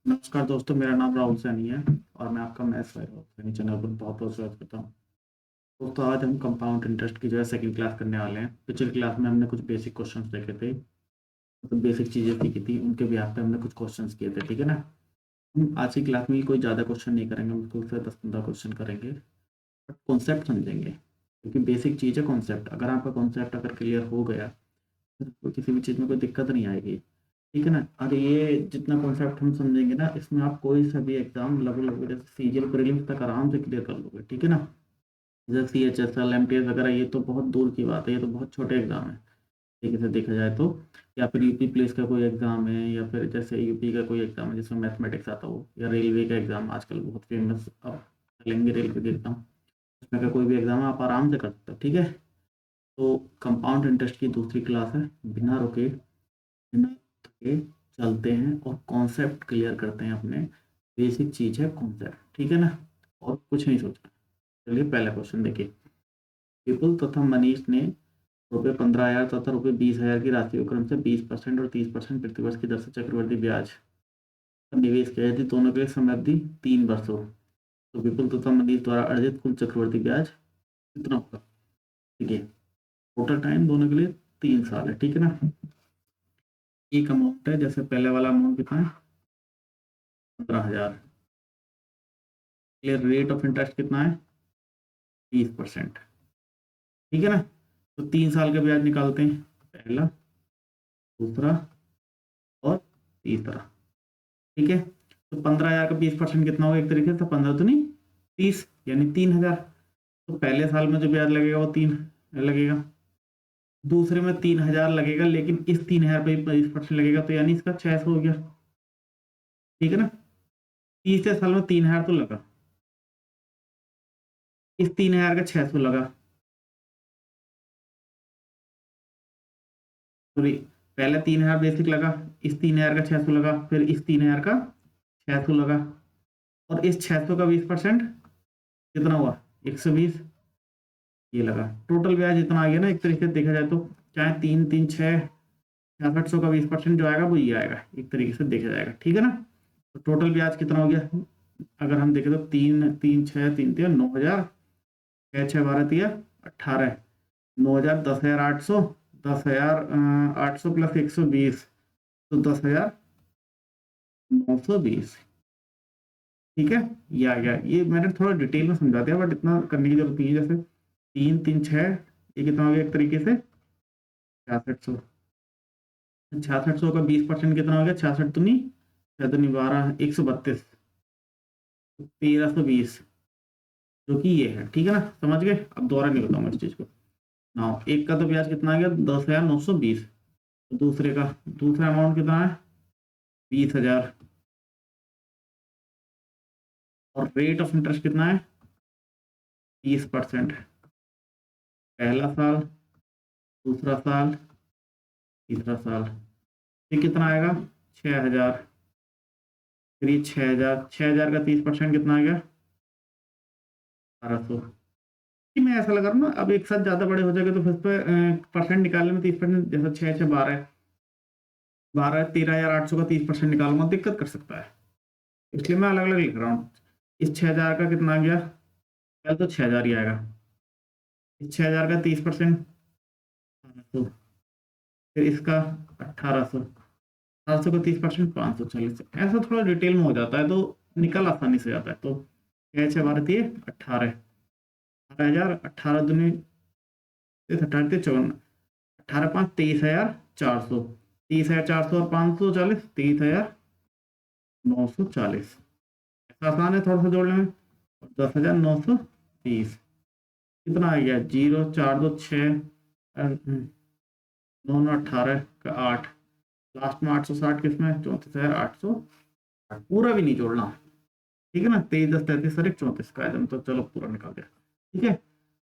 नमस्कार दोस्तों, मेरा नाम राहुल सैनी है और मैं आपका मैथ्स राहुल सैनी चैनल पर बहुत-बहुत स्वागत करता हूँ। दोस्तों, आज हम कंपाउंड इंटरेस्ट की जो है सेकंड क्लास करने वाले हैं। पिछली क्लास में हमने कुछ बेसिक क्वेश्चंस देखे थे, मतलब बेसिक चीज़ें सीखी थी, उनके बिहाफ पे हमने कुछ क्वेश्चंस किए थे, ठीक है ना? हम आज की क्लास में कोई ज़्यादा क्वेश्चन नहीं करेंगे, मुश्किल से 10-15 क्वेश्चन करेंगे, बट कॉन्सेप्ट समझेंगे, क्योंकि बेसिक चीज़ है कॉन्सेप्ट। अगर आपका कॉन्सेप्ट अगर क्लियर हो गया, फिर आपको किसी भी चीज़ में कोई दिक्कत नहीं आएगी। ठीक है ना? और ये जितना कॉन्सेप्ट हम समझेंगे ना, इसमें आप कोई सा भी एग्जाम लगभग जैसे सीजीएल प्रीलिम्स तक आराम से क्लियर कर लोगे। ठीक है ना? जैसे सीएचएसएल एमटीएस वगैरह, ये तो बहुत दूर की बात है, ये तो बहुत छोटे एग्जाम है तरीके से देखा जाए तो। या फिर यूपी पुलिस का कोई एग्जाम है, या फिर जैसे यूपी का कोई एग्जाम है जिसमें मैथमेटिक्स आता हो, या रेलवे का एग्जाम आजकल बहुत फेमस अब चलेंगे रेलवे के एग्जाम, उसमें का कोई भी एग्जाम है आप आराम से कर सकते हो। ठीक है? तो कंपाउंड इंटरेस्ट की दूसरी क्लास है। बिना रुके बिना थके चलते हैं और कॉन्सेप्ट क्लियर करते हैं अपने। बेसिक चीज है कॉन्सेप्ट, ठीक है ना? और कुछ नहीं सोचना। चलिए पहला क्वेश्चन देखिए। विपुल तथा मनीष ने ₹15,000 तथा ₹20,000 की राशि को क्रम से 20% और 30% प्रतिवर्ष की दर से चक्रवृद्धि ब्याज पर निवेश किया। यदि दोनों के लिए समय अवधि 3 वर्ष हो, तो विपुल तथा मनीष द्वारा अर्जित कुल चक्रवृद्धि ब्याज कितना होगा? ठीक है, टोटल टाइम दोनों के लिए 3 साल है। ठीक है ना? एक अमाउंट है, जैसे पहले वाला अमाउंट कितना है, 15,000। रेट ऑफ इंटरेस्ट कितना है, 20%। ठीक है ना? तो 3 साल का ब्याज निकालते हैं, पहला, दूसरा और तीसरा। ठीक है? तो 15,000 का 20% कितना होगा? एक तरीके से 15 तो नहीं, 30, यानी 3,000। तो पहले साल में जो ब्याज लगेगा वो 3 लगेगा, दूसरे में 3,000 लगेगा, लेकिन इस 3,000 पे 20% लगेगा, तो यानी इसका 600 हो गया। ठीक है ना? तीसरे साल में 3,000 तो लगा, इस 3,000 का 600 लगा, सॉरी, पहले 3,000 बेसिक लगा, इस 3,000 का 600 लगा, फिर इस 3,000 का 600 लगा, और इस 600 का 20% कितना हुआ, 120, ये लगा। टोटल ब्याज इतना आ गया ना, एक तरीके से देखा जाए तो, चाहे 3 3 6 6600 का 20% जो आएगा वो ये आएगा, एक तरीके से देखा जाएगा। ठीक है ना? तो टोटल ब्याज कितना हो गया, अगर हम देखें तो 3 3 6 3 3 9,000, 6 6 12 13 18, 9,000, 10,800, 10,800 प्लस 120, तो 10,920। ठीक है? ये आ गया। ये मैंने थोड़ा डिटेल में समझा दिया, बट इतना करने की जरूरत नहीं है। जैसे 3 3 6, ये कितना हो गया एक तरीके से, 6600। 6600 का 20% कितना हो गया, 66 तो नहीं, 6 तो नहीं, 12, 132, 1320, जो कि ये है। ठीक है ना? समझ गए? अब दोबारा नहीं बताऊंगा इस चीज को ना। एक का तो ब्याज कितना आ गया, 10,920। दूसरे का, दूसरा अमाउंट कितना है, 20,000। और रेट ऑफ इंटरेस्ट कितना है, 30%। पहला साल, दूसरा साल, तीसरा साल, ये कितना आएगा, 6,000। फिर ये 6,000, 6,000 का 30% कितना आ गया, 1,200। मैं ऐसा लगा रहा हूँ ना, अब एक साथ ज्यादा बड़े हो जाएंगे तो फिर पे परसेंट निकालने में 30%, जैसा 6 6 12, 12 13,800 का 30% निकालूंगा दिक्कत कर सकता है, इसलिए मैं अलग अलग लिख रहा हूँ। इस 6,000 का कितना आ गया, पहले तो 6,000 ही आएगा, इस 6,000 का 30%, 500। फिर इसका 1,800, 700 का 30%, 540। ऐसा थोड़ा डिटेल में हो जाता है तो निकल आसानी से जाता है। तो 6 6 12 13 18, 18,000, 18 दूनी 18 54, 18 5 23,400, 23,400 और 540, 23,940। ऐसा आसान है थोड़ा सा जोड़ने में। 10,930 कितना आ गया, 0 4 2 6, 9 9 18 का 8, लास्ट में 860 किसमें, 34,800। पूरा भी नहीं जोड़ना। ठीक है ना? 23 10 33 सर 34 का एकदम, तो चलो पूरा निकाल दिया। ठीक है?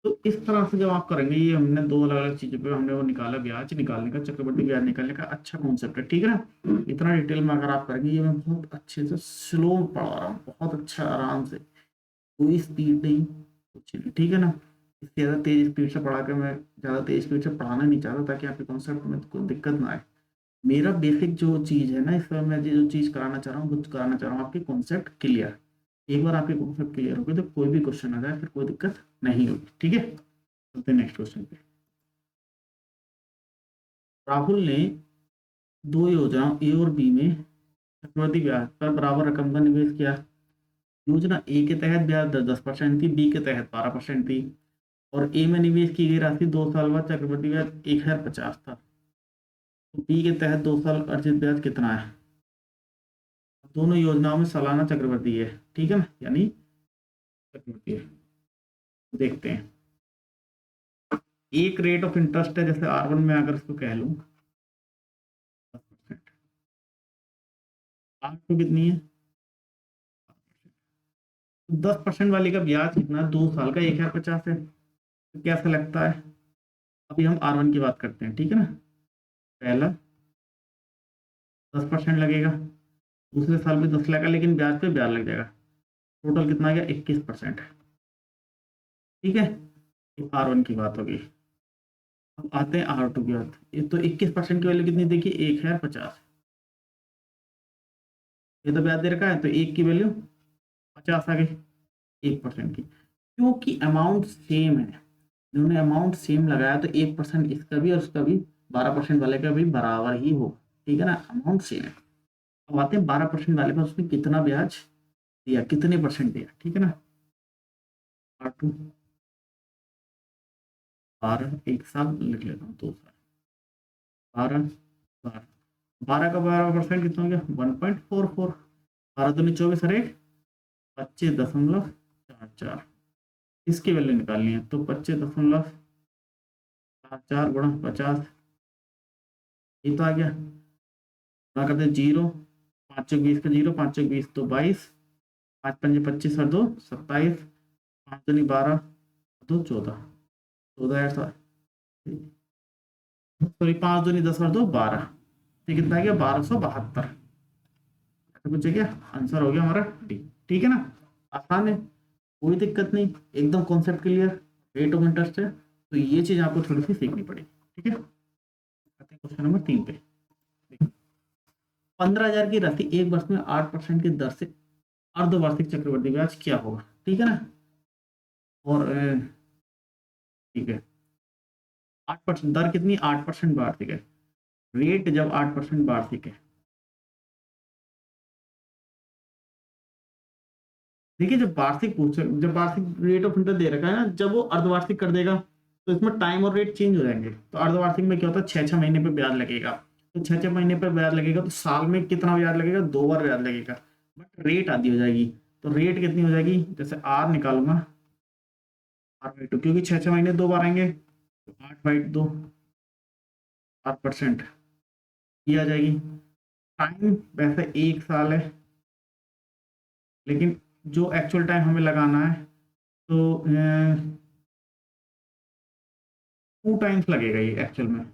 तो इस तरह से जब आप करेंगे, ये हमने दो अलग अलग चीजों पे हमने वो निकाला, ब्याज निकालने का, चक्रवृद्धि ब्याज निकालने का। अच्छा कॉन्सेप्ट है। ठीक है ना? इतना डिटेल में अगर आप करेंगे, ये मैं बहुत अच्छे से स्लो पढ़ा रहा हूँ, बहुत अच्छा आराम से, कोई स्पीड नहीं, कुछ नहीं। ठीक है ना? इससे ज़्यादा तेज स्पीड से पढ़ा के मैं ज़्यादा तेज स्पीड से पढ़ाना नहीं चाहता, ताकि आपके कॉन्सेप्ट में कोई दिक्कत ना आए। मेरा बेसिक जो चीज़ है ना, इसमें मैं जो चीज़ कराना चाह रहा हूँ वो कराना चाह रहा हूँ आपकी कॉन्सेप्ट क्लियर। एक बार आपके कॉन्सेप्ट क्लियर हो गए तो कोई भी क्वेश्चन आ जाए फिर कोई दिक्कत नहीं होगी। ठीक है, चलते हैं नेक्स्ट क्वेश्चन पे। राहुल ने दो योजनाओं ए और बी में चक्रवृद्धि ब्याज पर बराबर रकम का निवेश किया। योजना ए के तहत ब्याज दर 10% थी, बी के तहत 12% थी, और ए में निवेश की गई राशि 2 साल बाद चक्रवृद्धि ब्याज 1050 था। तो बी के तहत 2 साल अर्जित ब्याज कितना है? दोनों योजनाओं में सालाना चक्रवृद्धि है, ठीक है ना, यानी चक्रवृद्धि है। देखते हैं, एक रेट ऑफ इंटरेस्ट है, जैसे R1 में अगर इसको कह लूँ 10%, R2 कितनी है? 10% वाली का ब्याज कितना है? 2 साल का 1050 है। तो कैसा लगता है? अभी हम R1 की बात करते हैं, ठीक है ना। पहला 10% लगेगा, दूसरे साल भी 10 लगेगा, लेकिन ब्याज पे ब्याज लग जाएगा। टोटल कितना आ गया? 21%। ठीक है, R1 की बात होगी। अब आते हैं R2 की बात। ये तो 21% की वैल्यू कितनी देखिए? 1050। ये तो ब्याज दे रखा है, तो एक की वैल्यू 50 आ गई, 1% की। क्योंकि अमाउंट सेम है, इन्होंने अमाउंट सेम लगाया, तो 1% इसका भी और उसका भी 12% वाले का भी बराबर ही हो। ठीक है ना, अमाउंट सेम है। अब आते हैं 12% वाले पर, उसने कितना ब्याज दिया, कितने परसेंट दिया। ठीक है ना, R2 12, एक साल लिख लेता हूँ, 2 साल, 12, 12, 12 का 12% कितना हो गया? 1.44। 12 दूनी 24 और 25.44। इसकी वैल्यू निकालनी है, तो 25.44 गुणा 50, ये तो आ गया। गुणा करते 0, 5 20 का 0, 5 20 तो 22, 5 5 25 और 2 27, 5 दूनी 12, 2 14, 14 सॉरी 5 दूनी 10 और 2 12, तो कितना आ गया? 1272। ऐसा कुछ है क्या? आंसर हो गया हमारा डी। ठीक है ना, आसान है, कोई दिक्कत नहीं, एकदम concept clear, rate of interest है, तो ये चीज आपको थोड़ी सी सीखनी पड़ेगी। ठीक है, आते हैं क्वेश्चन नंबर 3 पे। 15,000 की राशि एक वर्ष में 8% की दर से अर्धवार्षिक चक्रवृद्धि ब्याज क्या होगा? ठीक है ना, और ठीक है, 8% दर कितनी? 8% वार्षिक है, रेट जब 8% वार्षिक है। देखिए, जब वार्षिक पूछ, जब वार्षिक रेट ऑफ इंटरेस्ट दे रखा है ना, जब वो अर्धवार्षिक कर देगा तो इसमें टाइम और रेट चेंज हो जाएंगे। तो अर्धवार्षिक में क्या होता है? 6 6 महीने पे ब्याज लगेगा, तो 6 6 महीने पे ब्याज लगेगा, तो साल में कितना ब्याज लगेगा? 2 बार ब्याज लगेगा, बट रेट आधी हो जाएगी। तो रेट कितनी हो जाएगी? जैसे आर निकालूंगा, R/2, क्योंकि 6 6 महीने 2 बार आएंगे, तो 8/2, 8%, ये आ जाएगी। टाइम वैसे 1 साल है, लेकिन जो एक्चुअल टाइम हमें लगाना है, तो 2 टाइम्स लगेगा ये एक्चुअल में,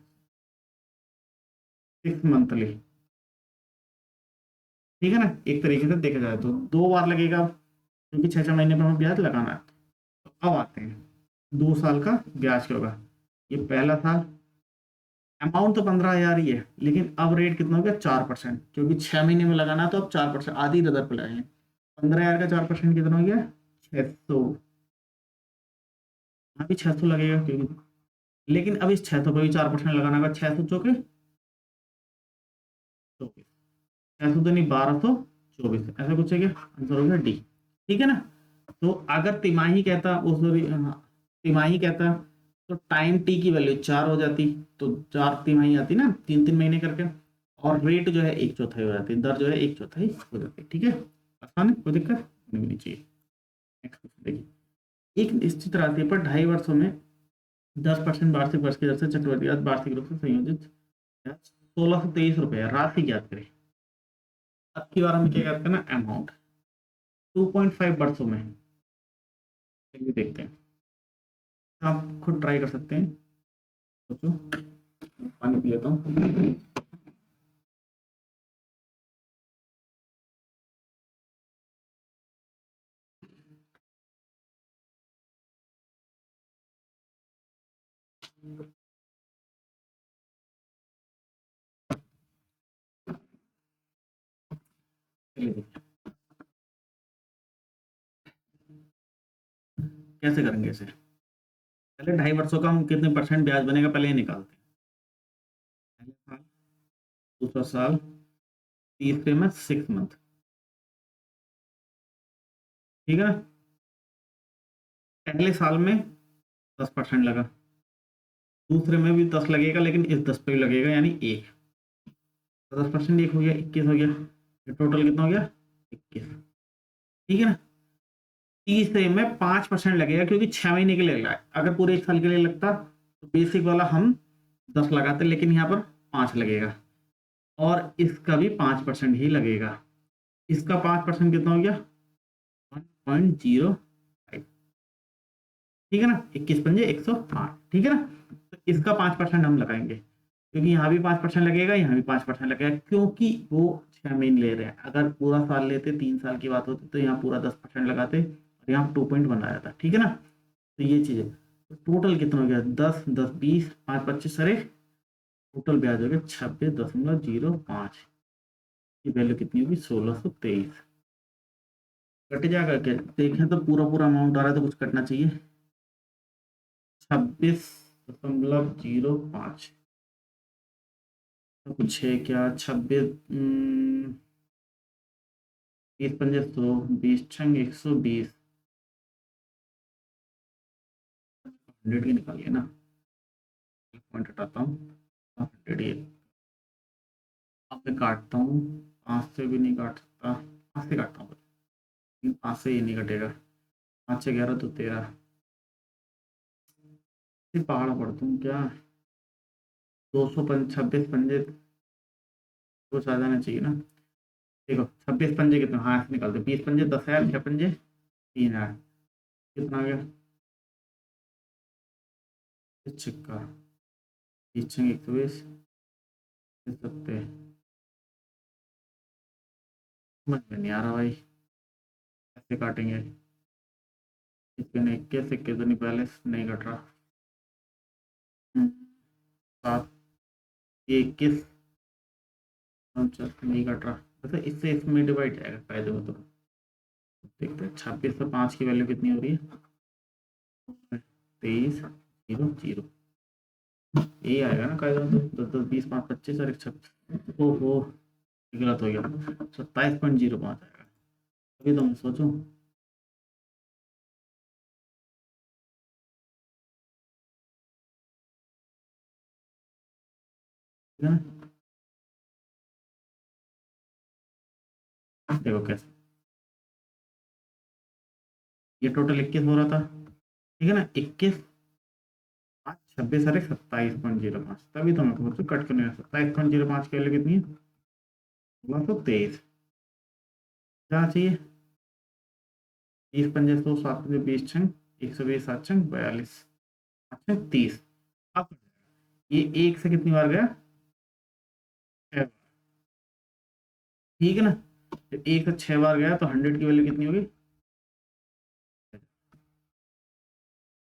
6 मंथली। ठीक है ना, एक तरीके से देखा जाए तो 2 बार लगेगा, क्योंकि 6 6 महीने पर हमें ब्याज लगाना है। तो अब आते हैं 2 साल का ब्याज क्या होगा। ये पहला साल, अमाउंट तो 15,000 ही है, लेकिन अब रेट कितना हो गया? 4%, क्योंकि 6 महीने में लगाना है, तो अब 4% आधी रदर पे लगाएंगे। 15,000 का 4% कितना हो गया? 600। यहाँ भी 600 लगेगा, क्योंकि, लेकिन अब इस 600 पर भी 4% लगाना होगा। 600 चौके 24, 600 तो नहीं, 1224, ऐसा कुछ है क्या? आंसर हो गया डी। ठीक है ना, तो अगर तिमाही कहता, वो सॉरी, तिमाही कहता, तो टाइम टी की वैल्यू 4 हो जाती, तो 4 तिमाही आती ना, 3 3 महीने करके, और रेट जो है 1/4 हो जाती, दर जो है 1/4 हो जाती। ठीक है, आसान है, कोई दिक्कत नहीं चाहिए। नेक्स्ट क्वेश्चन देखिए, एक निश्चित राशि पर 2.5 वर्षों में 10% वार्षिक वर्ष की दर से चक्रवृद्धि ब्याज वार्षिक रूप से संयोजित 1623 रुपये राशि ज्ञात करें। अब की बार हम क्या करते हैं ना, अमाउंट 2.5 वर्षों में, चलिए देखते हैं, आप खुद ट्राई कर सकते हैं। सोचो, पानी पी लेता हूँ। चलिए देखिए कैसे करेंगे इसे। पहले 2.5 वर्षों का हम कितने परसेंट ब्याज बनेगा पहले ये निकालते हैं। पहले साल, दूसरा साल, तीसरे में 6 मंथ, ठीक है ना। पहले साल में 10% लगा, दूसरे में भी 10 लगेगा, लेकिन इस 10 पे भी लगेगा, यानी 1। 10% 1 हो गया, 21 हो गया, टोटल कितना हो गया 21, ठीक है ना। तीसरे में 5% लगेगा, क्योंकि 6 महीने के लिए लगा है। अगर पूरे 1 साल के लिए लगता तो बेसिक वाला हम 10 लगाते, लेकिन यहाँ पर 5 लगेगा, और इसका भी 5% ही लगेगा। इसका 5% कितना हो गया 1.05, ठीक है ना। 21 पंजे 108, ठीक है ना। तो इसका 5% हम लगाएंगे, क्योंकि यहाँ भी 5% लगेगा, यहाँ भी 5% लगेगा, क्योंकि वो 6 महीने ले रहे हैं। अगर पूरा साल लेते, 3 साल की बात होती, तो यहाँ पूरा 10% लगाते और यहाँ 2.1 आया था, ठीक है ना। तो ये चीज़ है। तो टोटल कितना हो गया 10, 10, 20, 5, 25, अरे टोटल ब्याज हो गया 26.05 की वैल्यू कितनी होगी 1623। कट जाएगा क्या, देखें तो पूरा पूरा अमाउंट आ रहा है, तो कुछ कटना चाहिए। 26.05 तो कुछ है क्या, 26, 20 पंजे 100, 20 छंग 120, 100 की निकालिए ना। पॉइंट हटाता हूँ, 100 ये। अब मैं काटता हूँ, 5 से भी नहीं काट सकता, 5 से काटता हूँ, 5 से ये नहीं कटेगा। 5 से 11 तो 13, फिर पहाड़ पढ़ता हूँ क्या। 26 पंजे कुछ आ जाना चाहिए ना। देखो 26 पंजे कितने, हाँ ऐसे निकालते, 20 पंजे 10,000, 6 पंजे 3,000, कितना आ गया छिक्का, 20 छंग 120, 70। समझ में नहीं आ रहा भाई, कैसे काटेंगे। इसके नहीं, इक्कीस इक्कीस तो नहीं, पहले नहीं कट रहा। 7, ये 21 नहीं कट रहा। वैसे इससे इसमें डिवाइड जाएगा फायदे में, तो देखते हैं 26 से 5 की वैल्यू कितनी हो रही है 23,000। यही आएगा ना कायदे में, तो 10, 10, 20, 5, 25 और 1 26। ओहो गलत हो गया, 27.05 आएगा। अभी तो मैं सोचूं, ठीक है ना। देखो कैसे, ये टोटल 21 हो रहा था, ठीक है ना। 21, 5, 26 और 27.05, तभी तो मैं सोचूं कट करने 27.05 की वैल्यू कितनी है 1623। क्या चाहिए, 20 पंजे 100, 7 पंजे 20 छंग 120, 7 छंग 42, 7 छंग 30। अब ये 1 से कितनी बार गया 6 बार, ठीक है ना। जब 1 से 6 बार गया तो 100 की वैल्यू कितनी होगी,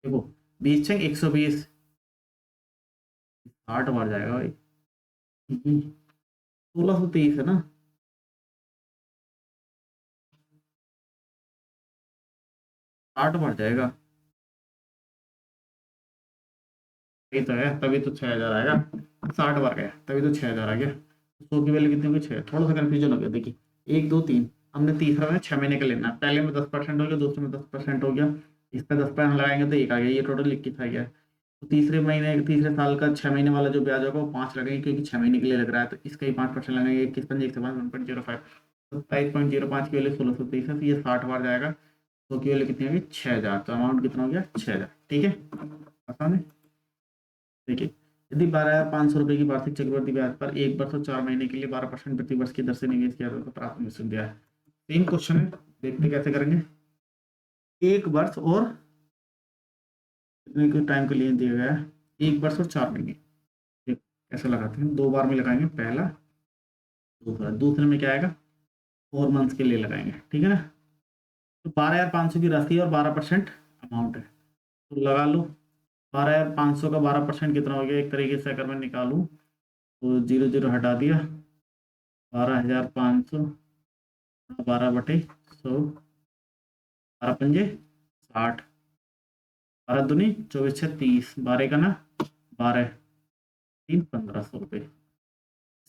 देखो 20 छंग 120, 60 बार जाएगा भाई। 1623 है ना। आठ बार जाएगा, यही तो है, तभी तो 6,000 आएगा। 60 बार गया तभी तो 6,000 आ गया। 100 की वैल्यू कितनी होगी 6, थोड़ा सा कंफ्यूजन हो गया। देखिए 1, 2, 3, हमने तीसरा में 6 महीने का लेना है। पहले में 10% हो गया, दूसरे में 10% हो गया, इस पर 10% लगाएंगे तो 1 आ गया, ये टोटल 21 आ गया। तो तीसरे महीने, तीसरे साल का 6 महीने वाला जो ब्याज होगा वो 5 लगेंगे, क्योंकि 6 महीने के लिए लग रहा है, तो इसका ही 5% लगेंगे। 21 पंजे 105, 1.05, 27.05 की वैल्यू 1623 है, तो ये 60 बार जाएगा। तो की वैल्यू कितनी होगी 6,000, तो अमाउंट कितना हो गया 6,000, ठीक है। आसान है। देखिए यदि 12,500 रुपये की वार्षिक चक्रवृद्धि ब्याज पर 1 वर्ष और 4 महीने के लिए 12% प्रति वर्ष की दर से निवेश किया जाता है तो प्राप्त निवेश दिया है। सेम क्वेश्चन है, देखते कैसे करेंगे। 1 वर्ष और कितने टाइम के लिए दिया गया है, 1 वर्ष और 4 महीने। कैसे लगाते हैं, 2 बार में लगाएंगे, पहला दूसरा, दूसरे में क्या आएगा 4 मंथ्स के लिए लगाएंगे, ठीक है ना। तो 12,500 की राशि और 12% अमाउंट है, तो लगा लो। 12,500 का 12% कितना हो गया, एक तरीके से अगर मैं निकालूं तो 0 0 हटा दिया, 12,500 12/100, 12×5 = 60, 12×2 = 24, 6 = 30, 12 का ना 12, 3 1500 रुपये।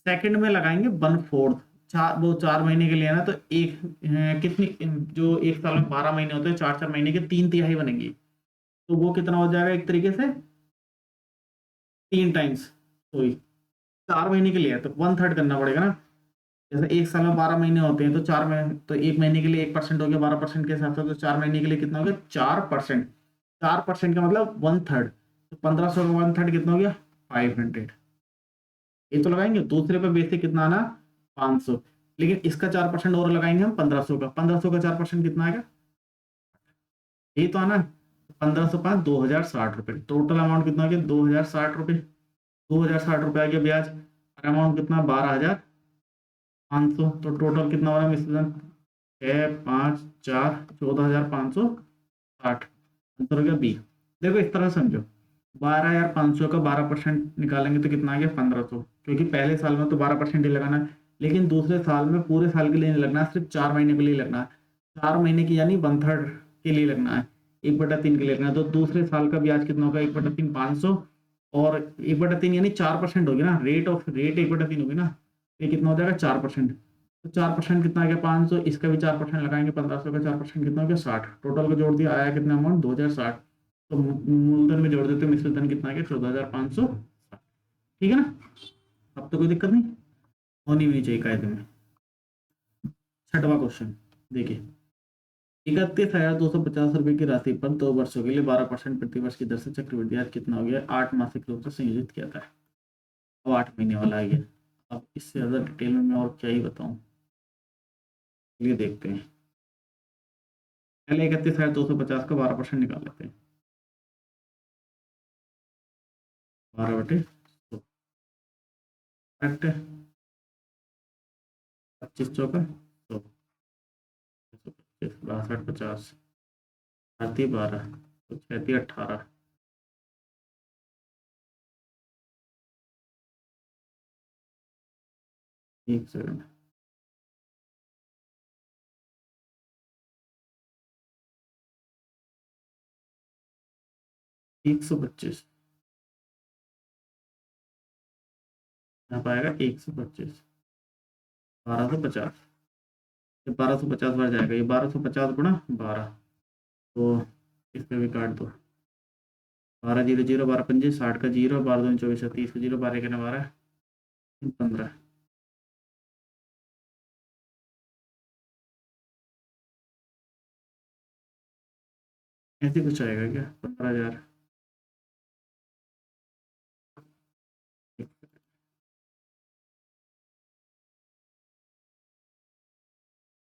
सेकंड में लगाएंगे 1/4, चार वो 4 महीने के लिए है ना, तो एक कितनी, जो एक साल में 12 महीने होते हैं, 4 4 महीने के 3 तिहाई बनेगी, तो वो कितना हो जाएगा एक तरीके से 3 टाइम्स। तो 4 महीने के लिए है तो 1/3 करना पड़ेगा ना। जैसे एक साल में 12 महीने होते हैं तो 4 महीने, तो एक महीने के लिए 1% हो गया 12% के हिसाब से, तो 4 महीने के लिए कितना हो गया 4%। 4% का मतलब 1/3, तो 1500 का 1/3 कितना हो गया 500। ये तो लगाएंगे। दूसरे पे बेसिक कितना आना 500, लेकिन इसका 4% और लगाएंगे हम 1500 का, 1500 का 4% कितना आएगा, यही तो आना 1505 2060 रुपये। टोटल अमाउंट कितना हो गया 2060 रुपये। 2060 रुपये आ गया ब्याज, और अमाउंट कितना 12,500। तो टोटल कितना हो रहा है मिश्रण 6 5 4 14,560। आंसर हो गया बी। देखो इस तरह समझो, 12,500 का 12% निकालेंगे तो कितना आ गया 1500, क्योंकि पहले साल में तो 12% ही लगाना है, लेकिन दूसरे साल में पूरे साल के लिए नहीं लगना है, सिर्फ 4 महीने के लिए लगना है। 4 महीने की यानी 1/3 के लिए लगना है, 1/3 के लिए लगना है। तो दूसरे साल का ब्याज कितना होगा 1/3 500, और 1/3 यानी 4% होगी ना, रेट 1/3 होगी ना, ये कितना हो जाएगा 4%। तो 4% कितना आ गया 500, इसका भी 4% लगाएंगे, 1500 का 4% कितना हो गया 60। टोटल को जोड़ दिया, आया कितना अमाउंट 2060। तो मूलधन में जोड़ देते हैं, मिश्रित धन कितना आ गया 14,500। ठीक है ना, अब तो कोई दिक्कत नहीं होनी भी नहीं चाहिए कायदे में। छठवां क्वेश्चन देखिए, 31,250 रुपये की राशि पर 2 वर्षों के लिए 12% प्रतिवर्ष की दर से चक्रवृद्धि ब्याज कितना हो गया 8 मासिक रूप से संयोजित किया था। अब 8 महीने वाला आ गया। अब इससे ज़्यादा डिटेल में मैं और क्या ही बताऊँ, ये देखते हैं। पहले 31,250 का 12% निकाल लेते हैं, 12/100 करेक्ट है। 25 चौका 100, 62 50, 12 तो 18। एक सेकंड, 125 यहाँ पाएगा 125, 1250, ये 1250 बार जाएगा, ये 1250 × 12, तो इस पे भी काट दो। 12 0 0, 12 5 60 का 0, 12 2 24 30 का 0, 12 1 12 15। ऐसे कुछ आएगा क्या 15,000।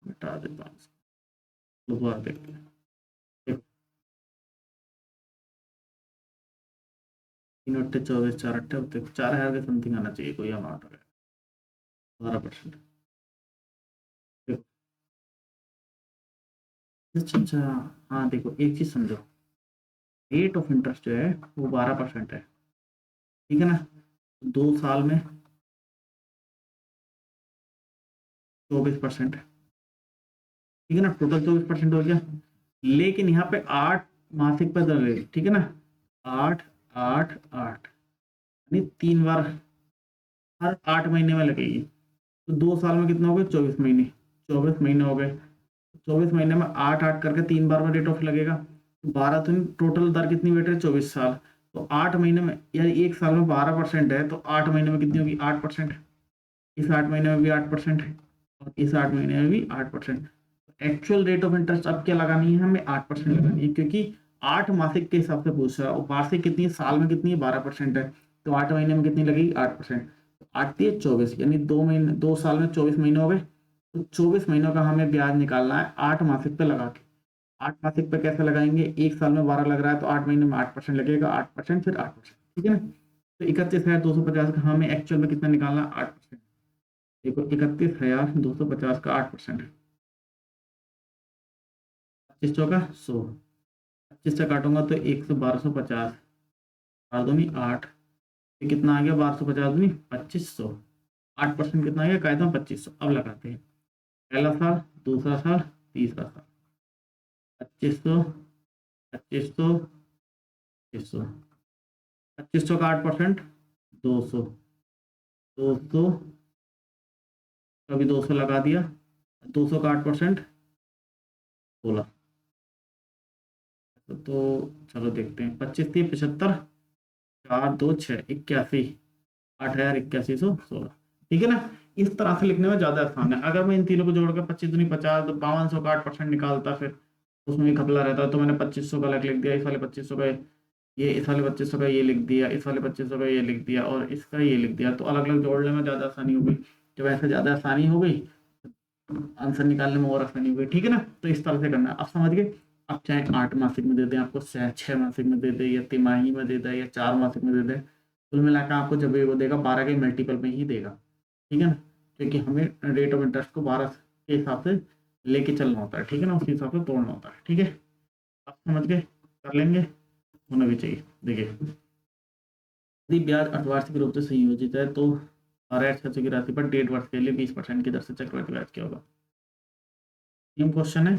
बता दे 500, दोबारा देखते हैं। देखो, 3 × 8 = 24, 4 × 8 4,000 के समथिंग आना चाहिए कोई अमाउंट अगर 12%। देखो अच्छा अच्छा, हाँ देखो एक चीज समझो, रेट ऑफ इंटरेस्ट जो है वो 12% है, ठीक है ना। 2 साल में 24%, ठीक है ना, टोटल 24% हो गया। लेकिन यहाँ पे 8 मासिक पर दर है, ठीक है ना, 8 8 8 यानी 3 बार हर 8 महीने में लगेगी। तो 2 साल में कितना हो गया 24 महीने, 24 महीने हो गए। 24 महीने में 8 8 करके 3 बार में रेट ऑफ लगेगा, तो 12 दिन टोटल दर कितनी बैठ रही है 24 साल। तो 8 महीने में यानी एक साल में 12% है, तो 8 महीने में कितनी होगी 8%। इस 8 महीने में भी 8%, और इस 8 महीने में भी 8%। एक्चुअल रेट ऑफ इंटरेस्ट अब क्या लगानी है हमें 8% लगानी है, क्योंकि 8 मासिक के हिसाब से पूछ रहा है, और वार्षिक कितनी है साल में कितनी है 12% है, तो 8 महीने में कितनी लगेगी 8%। 8 × 3 = 24, यानी 2 महीने 2 साल में 24 महीने हो गए। तो 24 महीनों का हमें ब्याज निकालना है 8 मासिक पे लगा के। 8 मासिक पे कैसे लगाएंगे, एक साल में 12 लग रहा है तो 8 महीने में 8% लगेगा, 8% फिर 8%, ठीक है ना। तो 31,250 का हमें एक्चुअल में कितना निकालना 8%। देखो 31,250 का 8%, 25 चौका 100, 25 से काटूंगा तो 1250, 4 दूनी 8, ये कितना आ गया 1250 दूनी 2500। 8% कितना आ गया कायदा 2500। अब लगाते हैं, पहला साल, दूसरा साल, तीसरा साल। 2500, 2500, 2500, 2500 का 8%, 200, 200 का भी 200 लगा दिया, 200 का 8%, 16। तो चलो देखते हैं, 25 3 75, 4 2 6 81, 8,8116। ठीक है ना। इस तरह से लिखने में ज्यादा आसान है। अगर मैं इन तीनों को जोड़कर 25 दूनी 50, तो 5200 का 8% निकालता, फिर उसमें भी घपला रहता है। तो मैंने 2500 का अलग लिख दिया, इस वाले 2500 का ये, इस वाले 2500 का ये लिख दिया, इस वाले 2500 का ये लिख दिया, और इसका ये लिख दिया। तो अलग अलग जोड़ने में ज्यादा आसानी हो गई। जब ऐसे ज्यादा आसानी हो गई, आंसर निकालने में और आसानी हो गई। ठीक है ना। तो इस तरह से करना है, आप समझ गए। आप चाहे 8 मासिक में दे दें आपको, 6 मासिक में दे दे, या तिमाही में दे दे, या 4 मासिक में दे दे, कुल मिलाकर आपको जब भी वो देगा 12 के मल्टीपल में ही देगा। ठीक है ना। क्योंकि हमें रेट ऑफ इंटरेस्ट को 12 के हिसाब से लेके चलना होता है। ठीक है ना, उसी हिसाब से तोड़ना होता है। ठीक है, आप समझ गए, कर लेंगे, होना भी चाहिए। देखिए, यदि ब्याज अर्धवार्षिक रूप से संयोजित है तो RH की राशि पर 1.5 वर्ष के लिए 20% की दर से चक्रवृद्धि ब्याज क्या होगा। सेम क्वेश्चन है।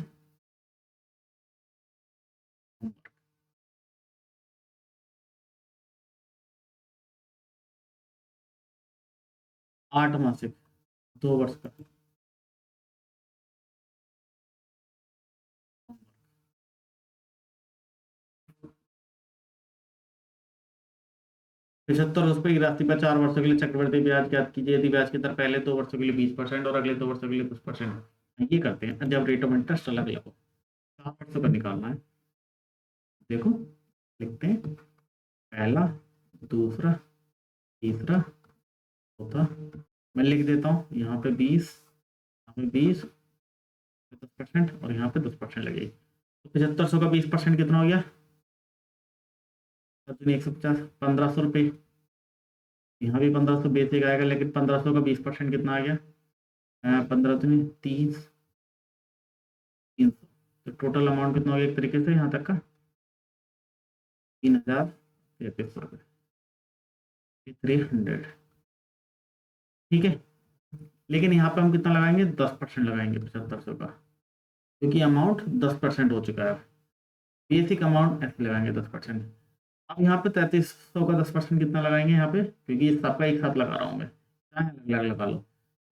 8 मासिक, 2 वर्ष का। 75 रुपए की राशि पर 4 वर्षों के लिए चक्रवृद्धि ब्याज ज्ञात कीजिए। यदि ब्याज की दर पहले 2 वर्षों के लिए 20% और अगले 2 वर्षों के लिए 10%। ये करते हैं जब रेट ऑफ इंटरेस्ट अलग अलग हो। 4 वर्षों का निकालना है। देखो, लिखते हैं, पहला, दूसरा, तीसरा, चौथा। मैं लिख देता हूँ यहाँ पे 20, यहाँ पे 20, 10% और यहाँ पे 10% लगेगी। तो 7500 का 20% कितना हो गया, 150, 1500 रुपये। यहाँ भी 1500 बेसिक आएगा, लेकिन 1500 का 20% कितना आ गया, 15 दूनी 30, 300। तो टोटल अमाउंट कितना हो गया एक तरीके से यहाँ तक का, 3,3300 रुपये, 300। ठीक है। लेकिन यहाँ पे हम कितना लगाएंगे, 10% लगाएंगे 7500 का, क्योंकि अमाउंट 10% हो चुका है। बेसिक अमाउंट ऐसे लगाएंगे 10%। अब यहाँ पे 3300 का 10% कितना लगाएंगे यहाँ पे, क्योंकि इस सबका एक साथ लगा रहा हूँ मैं, चाहे अलग अलग लगा लो।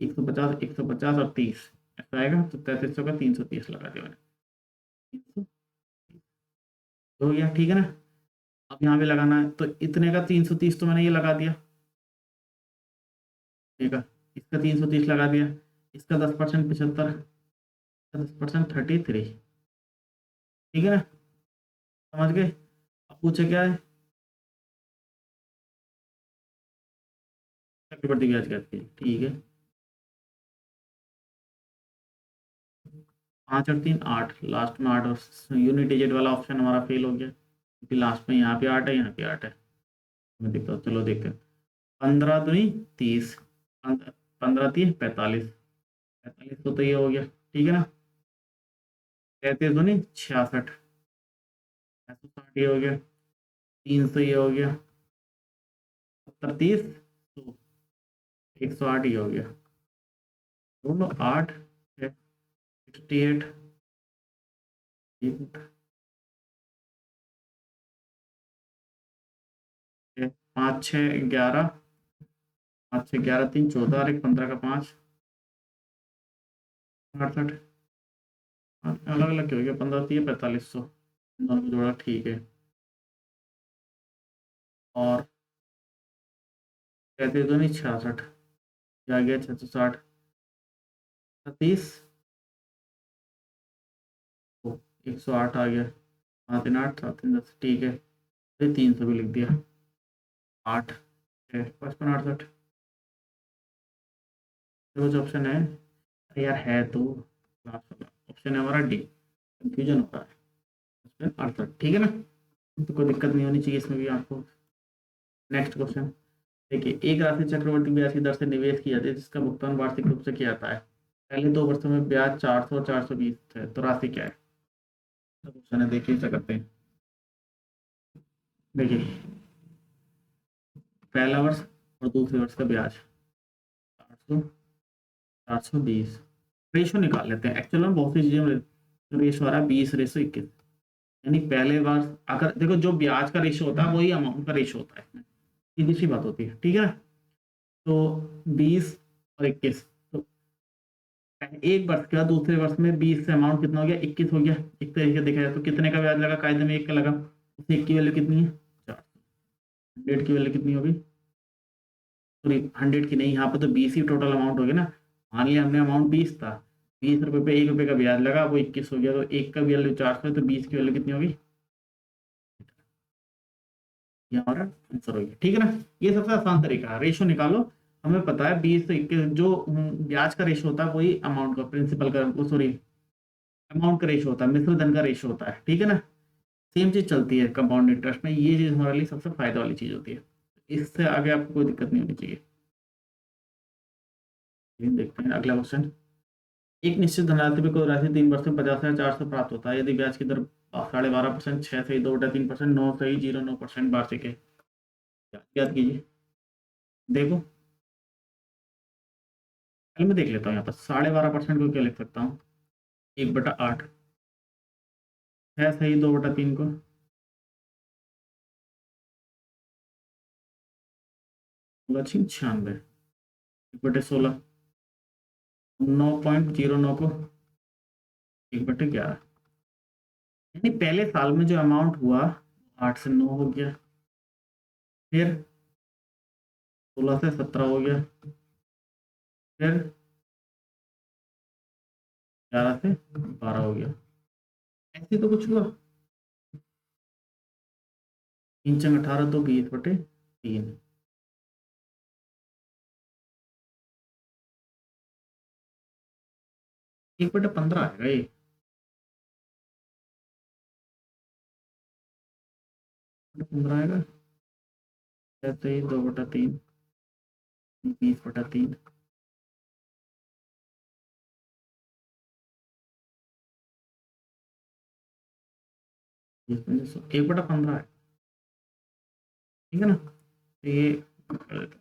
150, 150 और 30 ऐसा आएगा। तो 3300 का 330 लगा दिया मैंने, 330 हो गया। ठीक है ना। अब यहाँ पे लगाना है, तो इतने का 330 तो मैंने ये लगा दिया। ठीक है, इसका 330 लगा दिया, इसका 10% 75, 10% 33। ठीक है ना, समझ गए। अब पूछे क्या है, चक्रवृद्धि ब्याज कहते हैं। ठीक है, 5 और 3 8, लास्ट में 8, और यूनिट डिजिट वाला ऑप्शन हमारा फेल हो गया, क्योंकि लास्ट में यहाँ पे 8 है, यहाँ पे 8 है। मैं देखता हूँ, चलो देखते हैं। 15 दूनी 30, 15 3 45, 45 तो ये हो गया। ठीक है ना। 33 दूनी 66, 60 ये हो गया। 300 ये हो गया। 70 30 100, 108 ये हो गया। दोनों 8 68, 5 6 11, 5 6 11 3 14 और एक 15 का 5, 68। अलग अलग क्यों हो गया, 15 3 4500, दोनों को जोड़ा। ठीक है। और 33 दूनी 66, आ गया 660, 30, 108 आ गया। 7 3 8, 7 3 10। ठीक है, फिर 300 भी लिख दिया। 8 55 68, कुछ ऑप्शन है यार, है तो लास्ट वाला ऑप्शन है हमारा डी, कंफ्यूजन होता है उसमें 68। ठीक है ना। तो कोई दिक्कत नहीं होनी चाहिए इसमें भी आपको। नेक्स्ट क्वेश्चन देखिए, एक राशि चक्रवर्ती ब्याज की दर से निवेश किया जाती है जिसका भुगतान वार्षिक रूप से किया जाता है। पहले 2 वर्षों में ब्याज 400 और 420 है, तो राशि क्या है। क्वेश्चन है, देखिए क्या करते हैं। देखिए, पहला वर्ष और दूसरे वर्ष का ब्याज 400, 420, रेशो निकाल लेते हैं। एक्चुअल में बहुत सी चीजें रेशो आ रहा है 20:21, यानी पहले बार अगर देखो जो ब्याज का रेशो होता है वही अमाउंट का रेशो होता है, सीधी सी बात होती है, ठीक है ना। तो 20 और 21, तो एक वर्ष के बाद दूसरे वर्ष में 20 से अमाउंट कितना हो गया, 21 हो गया। एक तरीके से देखा जाए तो कितने का ब्याज लगा, कायदे में 1 का लगा, उस 1 की वैल्यू कितनी है, 4। 100 की वैल्यू कितनी होगी, सॉरी 100 की नहीं, यहाँ पे तो 20 ही टोटल अमाउंट हो गया ना। मान लिया हमने अमाउंट 20 था, 20 रुपये पे 1 रुपये का ब्याज लगा, वो 21 हो गया, तो 1 का वैल्यू 400 है, तो 20 की वैल्यू कितनी होगी, ये हमारा आंसर हो गया, ठीक है ना। ये सबसे आसान तरीका है, रेशो निकालो। हमें पता है 20 से 21 जो ब्याज का रेशो होता है वही अमाउंट का, प्रिंसिपल का, सॉरी अमाउंट का रेशो होता है, मिश्र धन का रेशो होता है, ठीक है ना। सेम चीज चलती है कंपाउंड इंटरेस्ट में, ये चीज हमारे लिए सबसे फायदा वाली चीज होती है। इससे आगे आपको कोई दिक्कत नहीं होनी चाहिए। देखते हैं अगला क्वेश्चन। एक निश्चित धनराशि पे कोई राशि 3 वर्ष में 50,400 प्राप्त होता है, यदि ब्याज की दर 12.5%, 6 सही 2/3%, 9 सही 0.9% वार्षिक है। याद कीजिए, देखो पहले मैं देख लेता हूँ यहाँ पर 12.5% को क्या लिख सकता हूँ, 1/8, 6 सही 2/3 को 96, 1/16, 9.09 को 1/11, यानी पहले साल में जो अमाउंट हुआ 8 से 9 हो गया, फिर 16 से 17 हो गया, फिर 11 से 12 हो गया, ऐसे तो कुछ हुआ। 3×18 तो 20/3, 1/15 आएगा ये, 15 आएगा, ऐसे ही 2/3, 20/3, एक 1/15 है, ठीक है ना। तो ये कर देते हैं।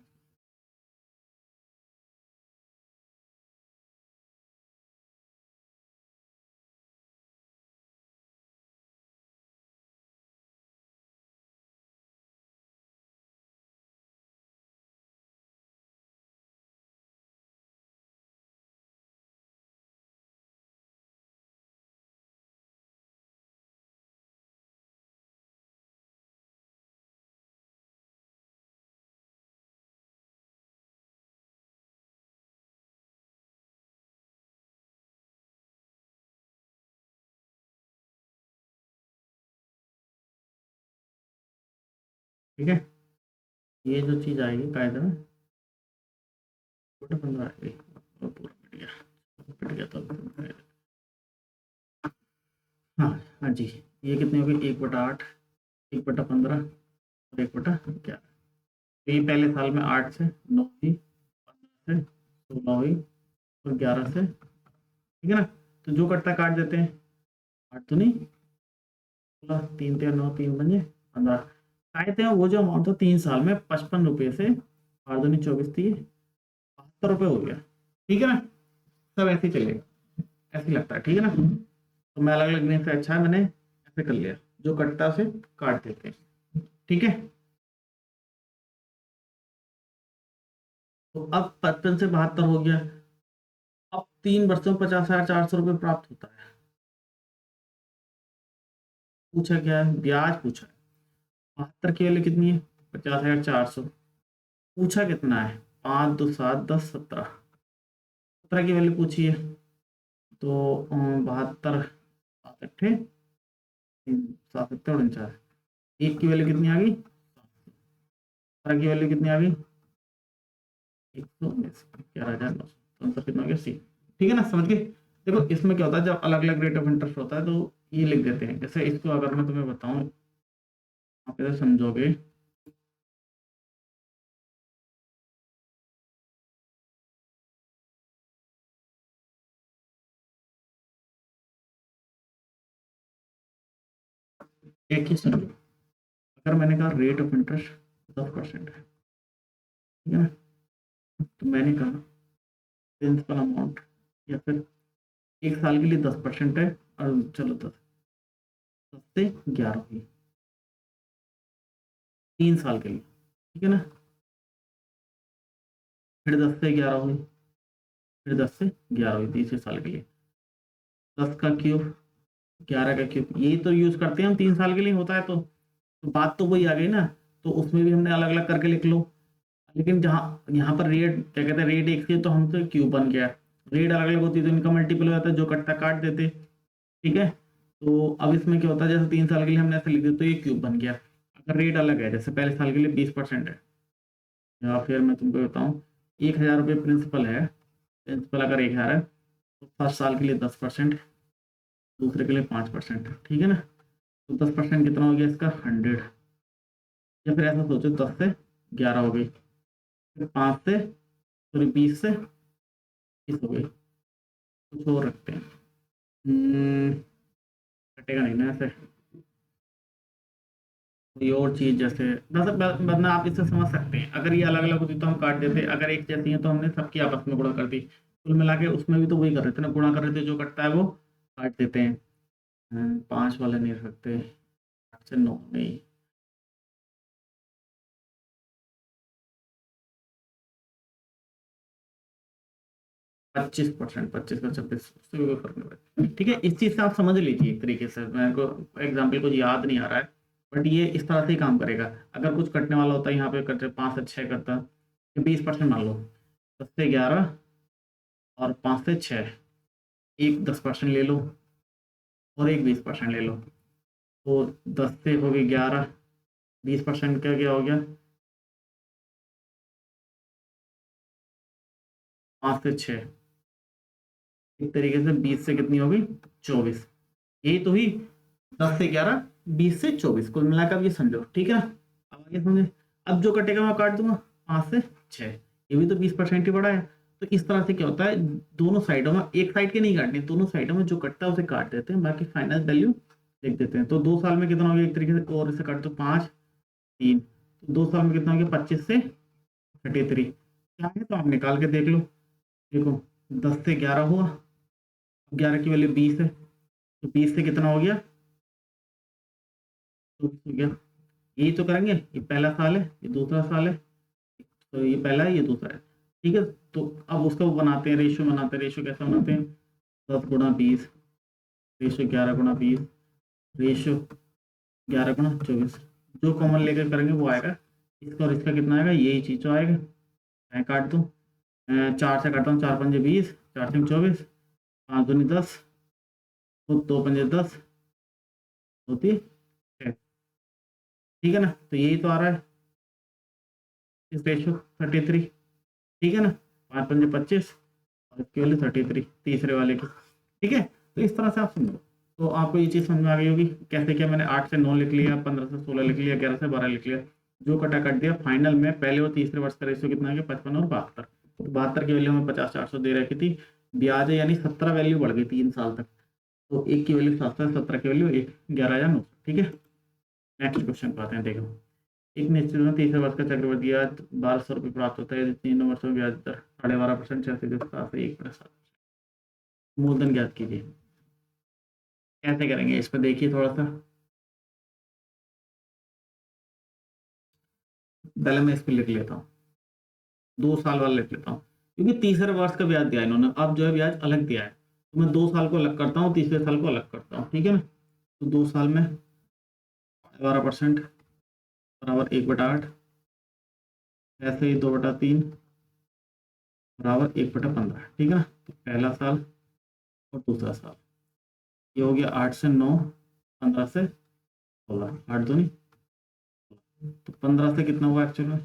ठीक है, ये जो चीज आएगी कायदे में 1/15 आएगी, और पूरा पिट गया तो हाँ हाँ जी, ये कितनी होगी, 1/8, 1/15 और 1/11। तो ये पहले साल में 8 से 9 हुई, 15 से 16 हुई, और 11 से, ठीक है ना। तो जो कट्टा काट देते हैं, 8 तो नहीं, 16, 3×3 9, 3×5 = 15, काटते हैं। वो जो अमाउंट था 3 साल में 55 रुपये से 8×2 = 24, थी 72 रुपये हो गया, ठीक है ना। सब ऐसे ही चलेगा, ऐसे ही लगता है, ठीक है ना। तो मैं अलग अलग गिनने से अच्छा है मैंने ऐसे कर लिया, जो कट्टा से काट देते हैं, ठीक है। तो अब 55 से 72 हो गया। अब 3 वर्षों में 50,400 रुपये प्राप्त होता है। पूछा क्या है, ब्याज पूछा है। 72 की वैल्यू कितनी है, 50,400। पूछा कितना है, 5 2 7 10 17, 17 की वैल्यू पूछी है। तो 72, 7 7 7 49, 1 की वैल्यू कितनी आ गई, 17 की वैल्यू कितनी आ गई, 111,900, कितना हो गया सी, ठीक है ना, समझ गए। देखो इसमें क्या होता है, जब अलग अलग रेट ऑफ इंटरेस्ट होता है तो ये लिख देते हैं। जैसे इसको अगर मैं तुम्हें बताऊं, आप कैसे समझोगे, एक ही समझो। अगर मैंने कहा रेट ऑफ इंटरेस्ट 10% है, ठीक है ना, तो मैंने कहा प्रिंसिपल अमाउंट या फिर एक साल के लिए 10% है, और चलो 10 से 11 हुई 3 साल के लिए, ठीक है ना। फिर 10 से 11 हुई, फिर 10 से 11 हुई तीसरे साल के लिए। 10 का क्यूब, 11 का क्यूब, यही तो यूज करते हैं हम 3 साल के लिए होता है तो बात तो वही आ गई ना। तो उसमें भी हमने अलग अलग करके लिख लो, लेकिन जहाँ यहाँ पर रेट क्या कहते हैं, रेट एक से तो हम तो क्यूब बन गया। रेट अलग अलग होती तो इनका मल्टीपल हो जाता है, जो कटता काट देते, ठीक है। तो अब इसमें क्या होता है, जैसे 3 साल के लिए हमने ऐसे लिख दिया तो ये क्यूब बन गया। अगर रेट अलग है, जैसे पहले साल के लिए 20% है, या फिर मैं तुमको बताऊँ 1,000 रुपये प्रिंसिपल है, प्रिंसिपल अगर 1,000 है तो फर्स्ट साल के लिए 10%, दूसरे के लिए 5%, ठीक है ना। तो 10% कितना हो गया इसका 100। या फिर ऐसा सोचो 10 से 11 हो गई, फिर 20 हो गई, कुछ और रखते हैं। कटेगा नहीं ना ऐसे, कोई और चीज जैसे वरना आप इससे समझ सकते हैं, अगर ये अलग अलग होती तो हम काट देते, अगर एक जैसी है तो हमने सबकी आपस में गुणा कर दी। कुल मिला के उसमें भी तो वही कर रहे थे ना, गुणा कर रहे थे, जो कटता है वो काट देते हैं। 5 वाले नहीं रख सकते, 8 से 9 नहीं। 25%, 25 का 26, उससे भी कोई फर्क नहीं पड़ता, ठीक है। इस चीज से आप समझ लीजिए, एक तरीके से मेरे को एग्जाम्पल कुछ याद नहीं आ रहा है, बट ये इस तरह से ही काम करेगा। अगर कुछ कटने वाला होता है, यहाँ पे करते 5 से 6 करता, 20% मान लो, 10 से 11 और 5 से 6, एक 10% ले लो और एक 20% ले लो, तो 10 से हो गई 11, 20% का क्या हो गया 5 से 6, एक तरीके से 20 से कितनी होगी 24, यही तो हुई 10 से 11, 20 से 24, कुल मिलाकर ये समझो, ठीक है ना। अब आगे समझे, अब जो कटेगा मैं काट दूंगा 5 से 6, ये भी तो 20% ही बड़ा है। तो इस तरह से क्या होता है, दोनों साइडों में, एक साइड के नहीं काटने, दोनों साइडों में जो कटता है उसे काट देते हैं, बाकी फाइनल वैल्यू लिख देते हैं। तो 2 साल में कितना हो गया एक तरीके से, और इसे काट दो 5, 3, तो 2 साल में कितना हो गया 25 से 33, क्या है तो आप निकाल के देख लो। देखो 10 से 11 हुआ, 11 की वैल्यू 20 है, तो 20 से कितना हो गया 24 हो गया। यही तो करेंगे, ये पहला साल है, ये दूसरा साल है, तो ये पहला है, ये दूसरा है, ठीक है। तो अब उसका वो बनाते हैं, रेशियो बनाते हैं। रेशियो कैसे बनाते हैं, 10 गुणा 20, रेशियो 11 गुणा 20, रेशियो 11 गुणा 24, जो कॉमन लेकर करेंगे वो आएगा। इसका और इसका कितना आएगा, यही चीज तो आएगा। मैं काट दूँ, 4 से काटता हूँ, 4 पंजे 20, 4 3 24, 5 दूनी 10, तो 2 पंजे 10, होती है, ठीक है ना। तो यही तो आ रहा है इस रेशियो 33, ठीक है ना। 5 पंजे 25 और इसकी वैल्यू 33 तीसरे वाले की, ठीक है। तो इस तरह से आप समझो, तो आपको ये चीज़ समझ में आ गई होगी कैसे क्या। मैंने 8 से 9 लिख लिया, 15 से 16 लिख लिया, 11 से 12 लिख लिया, जो कटा कट दिया। फाइनल में पहले और तीसरे वर्ष का रेशियो कितना है, 55 और 72। तो 72 की वैल्यू हमें 50,400 दे रखी थी, ब्याज है यानी 17 वैल्यू बढ़ गई 3 साल तक। तो एक की वैल्यू 700 है, 17 की वैल्यू 11,900, ठीक है। नेक्स्ट क्वेश्चन पाते हैं, देखो। एक निश्चित में तीसरे वर्ष का चक्रवृद्धि ब्याज 1,200 रुपये प्राप्त होता है यदि तीनों वर्षों में ब्याज दर 12.5%, 6 से 1 मूलधन ज्ञात कीजिए। कैसे करेंगे इस पर देखिए थोड़ा सा, पहले मैं इस पर लिख लेता हूँ, 2 साल वाला लिख लेता हूँ, क्योंकि तीसरे वर्ष का ब्याज दिया है इन्होंने, अब जो है ब्याज अलग दिया है, तो मैं 2 साल को अलग करता हूँ, तीसरे साल को अलग करता हूँ, ठीक है ना। तो 2 साल में 12% बराबर 1/8, ऐसे ही 2/3 बराबर 1/15, ठीक है ना। तो पहला साल और दूसरा साल, ये हो गया 8 से 9, 15 से 16, 8 दूनी, तो 15 से कितना हुआ एक्चुअल में,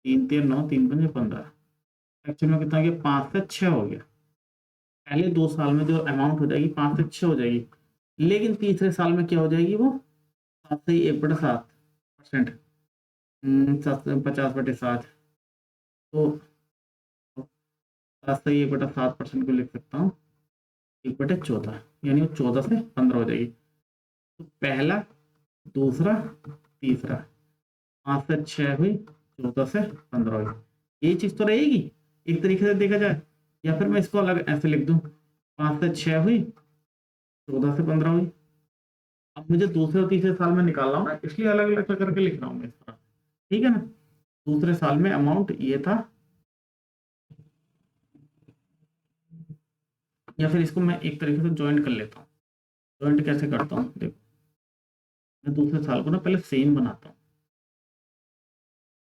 3 3 9, 3 पंजे 15, एक्चुअल में कितना हो गया 5 से 6 हो गया। पहले 2 साल में जो अमाउंट हो जाएगी 5 से 6 हो जाएगी, लेकिन तीसरे साल में क्या हो जाएगी वो 7 से 1/7%, 50/7, तो 7 से 1/7% को लिख सकता हूँ 1/14, यानी वो 14 से 15 हो जाएगी। तो पहला, दूसरा, तीसरा, 5 से 6 हुई, 14 से 15 हुई, यही चीज तो रहेगी एक तरीके से देखा जाए। या फिर मैं इसको अलग ऐसे लिख दूं, 5 से 6 हुई, 14 से 15 हुई। अब मुझे दूसरे और तीसरे साल में निकालना हूँ ना, इसलिए अलग अलग करके लिख रहा हूँ मैं इस तरह, ठीक है ना। दूसरे साल में अमाउंट ये था, या फिर इसको मैं एक तरीके से ज्वाइंट कर लेता हूँ। ज्वाइंट कैसे करता हूँ देखो, मैं दूसरे साल को ना पहले सेम बनाता हूँ,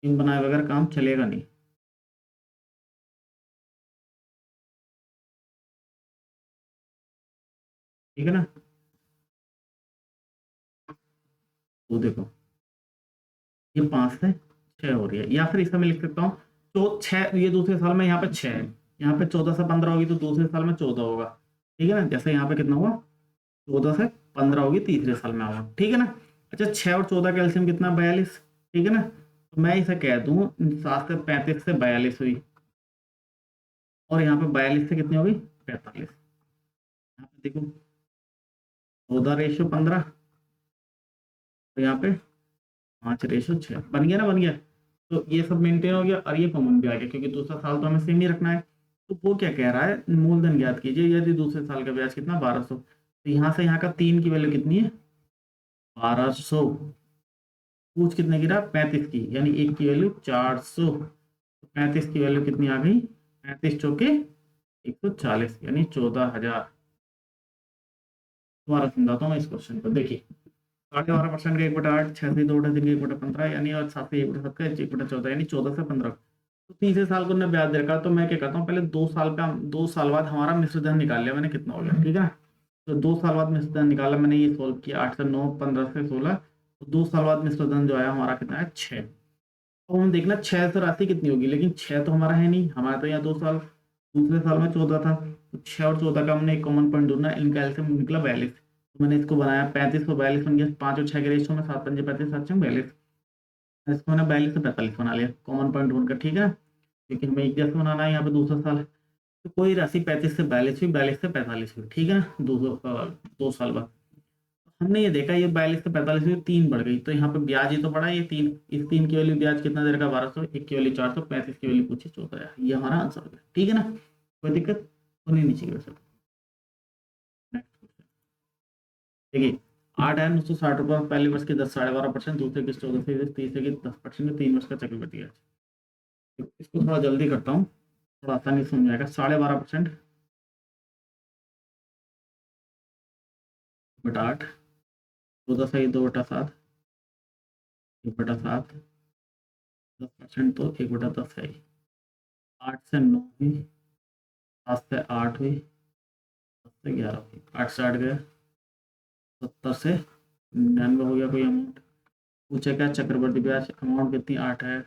सेम बनाए बगैर काम चलेगा नहीं, ठीक है ना। तो देखो ये 5 से 6 हो रही है, या फिर इसका मैं लिख सकता हूँ तो 6, ये दूसरे साल में यहाँ पे 6 है, यहाँ पे 14 से 15 होगी तो दूसरे साल में 14 होगा, ठीक है ना। जैसे यहाँ पे कितना हुआ, 14 से 15 होगी तीसरे साल में होगा, ठीक है ना। अच्छा 6 और 14 का एलसीएम कितना, 42, ठीक है ना। तो मैं इसे कह दूँ 7 से 35 से 42 हुई, और यहाँ पे 42 से कितनी होगी, 45। यहाँ पे देखो 14:15, तो यहाँ पे 5:6 बन गया ना, बन गया। तो ये सब मेंटेन हो गया और ये कॉमन भी आ गया, क्योंकि दूसरा साल तो हमें सेम ही रखना है। तो वो क्या कह रहा है, मूलधन ज्ञात कीजिए यदि दूसरे साल का ब्याज कितना, 1200। तो यहाँ से यहाँ का 3 की वैल्यू कितनी है, 1200। पूछ कितने गिरा, 35 की, यानी एक की वैल्यू 400। 35 की वैल्यू कितनी आ गई, 35 × 140, यानी 14,000। दोबारा समझाता हूँ मैं इस क्वेश्चन को, देखिए 12.5% का 1/8, 6 से 2 उठा 3 का 1/15, यानी और 7 से 1/7 का 1/14, यानी 14 से 15। तो तीसरे साल को हमने ब्याज दे रखा, तो मैं क्या करता हूँ, पहले 2 साल का, 2 साल बाद हमारा मिश्र धन निकाल लिया मैंने कितना हो गया, ठीक है ना। तो 2 साल बाद मिश्र धन निकाला मैंने, ये सोल्व किया, 8 से 9, 15 से 16। तो 2 साल बाद मिश्र धन जो आया हमारा कितना है, 6। अब हम देखना 6 से राशि कितनी होगी, लेकिन 6 तो हमारा है नहीं, हमारा तो यहाँ 2 साल, दूसरे साल में 14 था। तो 6 और 14 का हमने एक कॉमन पॉइंट ढूंढना, इनका एलसीएम निकला 42। तो मैंने इसको बनाया 35 को 42 बन गया, 5 और 6 के रेशो में, 7 5 35, 7 6 42। इसको मैंने 42 से 45 बना लिया कॉमन पॉइंट ढूंढकर, ठीक है ना। क्योंकि हमें एक जैसे बनाना है यहाँ पे दूसरा साल है। तो कोई राशि 35 से 42 हुई, 42 से 45 हुई, ठीक है ना। 2 साल बाद हमने ये देखा, ये 42 से 45 हुई, 3 बढ़ गई, तो यहाँ पे ब्याज ही तो बढ़ा, ये 3, इस 3 की वैल्यू ब्याज कितना दे रखा, 1200, 1 की वैल्यू 400, 35 की वैल्यू पूछी 14,000, ये हमारा आंसर हो गया, ठीक है ना। कोई दिक्कत होनी नहीं चाहिए वैसे। देखिए 8,960 रुपये पहले वर्ष की 10 12.5%, दूसरे की 14%, तीसरे की 10%, 3 वर्ष का चक्रवृद्धि ब्याज। इसको थोड़ा जल्दी करता हूँ, थोड़ा आसानी से समझ आएगा। 12.5% बटा 8, 14 सही 2/7, 1/7, 10% तो 1/10 है। 8 से 9 हुई, 7 से 8 हुई, 10 से 11 हुई, 8 से 8 गए, 70 से 99 हो गया कोई अमाउंट। पूछा क्या, चक्रवृद्धि ब्याज अमाउंट कितनी, 8 है,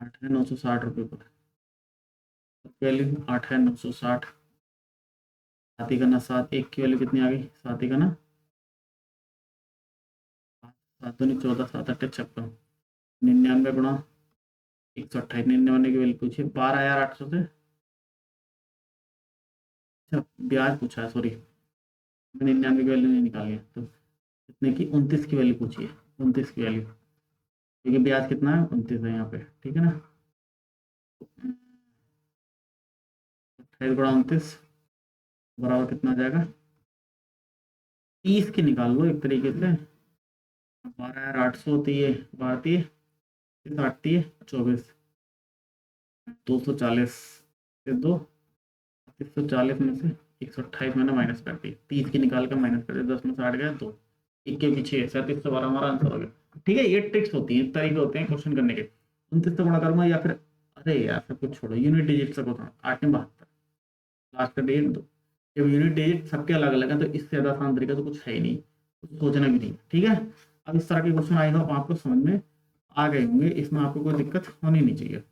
8 है 960 रुपये पर। वैल्यू 8 है 960, सात ही का ना 7, 1 की वैल्यू कितनी आ गई, 7 ही का ना 7 दूनी 14, 7 8 56, 99 गुणा 128, 99 की वैल्यू पूछिए 12,800 से। अच्छा ब्याज पूछा है, सॉरी, 99 की वैल्यू नहीं निकाली है, तो कितने की, 29 की वैल्यू पूछी है, 29 की वैल्यू, क्योंकि ब्याज कितना है, 29 है यहाँ पे, ठीक है ना। 28 × 29 बराबर कितना आ जाएगा, 30 की निकाल लो एक तरीके से। 12,800 होती है, भारतीय 24, 240 से 2, 340 में से 128 मैंने माइनस कर दी, 30 की निकाल कर माइनस कर दिया, 10 में से 8 गया 2, 1 के पीछे 3712 हमारा आंसर हो गया, ठीक है। ये ट्रिक्स होती है, तरीके होते हैं क्वेश्चन करने के। 29 से गुणा करूंगा, या फिर अरे यार सब कुछ छोड़ो, यूनिट डिजिट से होता 8 में 72, लास्ट का डिजिट 2। जब यूनिट डिजिट सबके अलग अलग है तो इससे ज़्यादा आसान तरीका तो कुछ है ही नहीं, कुछ सोचना भी नहीं, ठीक है। अब इस तरह के क्वेश्चन आए होप आपको समझ में आ गए होंगे, इसमें आपको कोई दिक्कत होनी नहीं चाहिए।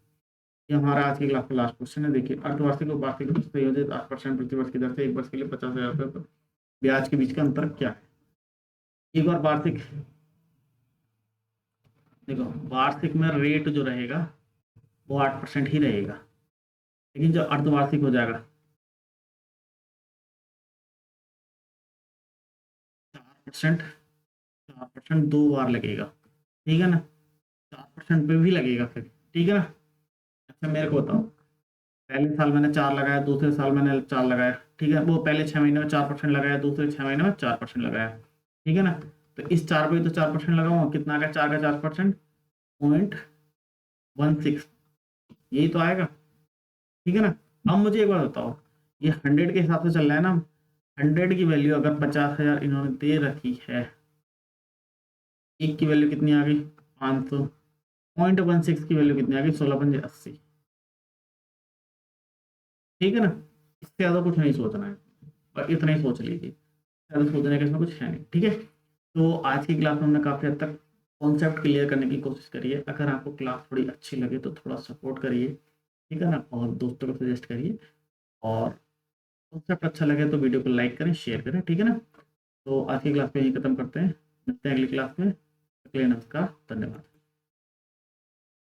ये हमारा आज की क्लास का लास्ट क्वेश्चन है। देखिए अर्धवार्षिक और वार्षिक संयोजित 8% प्रतिवर्ष की दर से 1 वर्ष के लिए 50,000 रुपये ब्याज के बीच का अंतर क्या है। एक बार वार्षिक देखो, वार्षिक में रेट जो रहेगा वो 8% ही रहेगा, लेकिन जो अर्धवार्षिक हो जाएगा 4%, 4% 2 बार लगेगा, ठीक है ना। 4% पे भी लगेगा फिर, ठीक है ना। अच्छा मेरे को बताओ, पहले साल मैंने 4 लगाया, दूसरे साल मैंने 4 लगाया, ठीक है? वो पहले 6 महीने में 4% लगाया, दूसरे 6 महीने में 4% लगाया, ठीक है ना? तो इस 4 पे तो 4% लगाऊंगा, कितना आ गया 4 का 4%? 0.16, यही तो आएगा, ठीक है ना? अब मुझे एक बात बताओ, ये 100 के हिसाब से चल रहा है ना? 100 की वैल्यू अगर 50,000 इन्होंने दे रखी है, एक की वैल्यू कितनी आ गई? 500। 0.16 की वैल्यू कितनी आ गई? 16×80, ठीक है ना? इससे ज़्यादा कुछ नहीं सोचना है, और इतना ही सोच लीजिए, ज़्यादा सोचने का इसमें कुछ है नहीं, ठीक है? तो आज की क्लास में हमने काफ़ी हद तक कॉन्सेप्ट क्लियर करने की कोशिश करी है। अगर आपको क्लास थोड़ी अच्छी लगे तो थोड़ा सपोर्ट करिए, ठीक है ना? और दोस्तों को सजेस्ट करिए, और कॉन्सेप्ट अच्छा लगे तो वीडियो को लाइक करें, शेयर करें, ठीक है ना? तो आज की क्लास को यहीं खत्म करते हैं, मिलते हैं अगली क्लास में। अगले नमस्कार, धन्यवाद।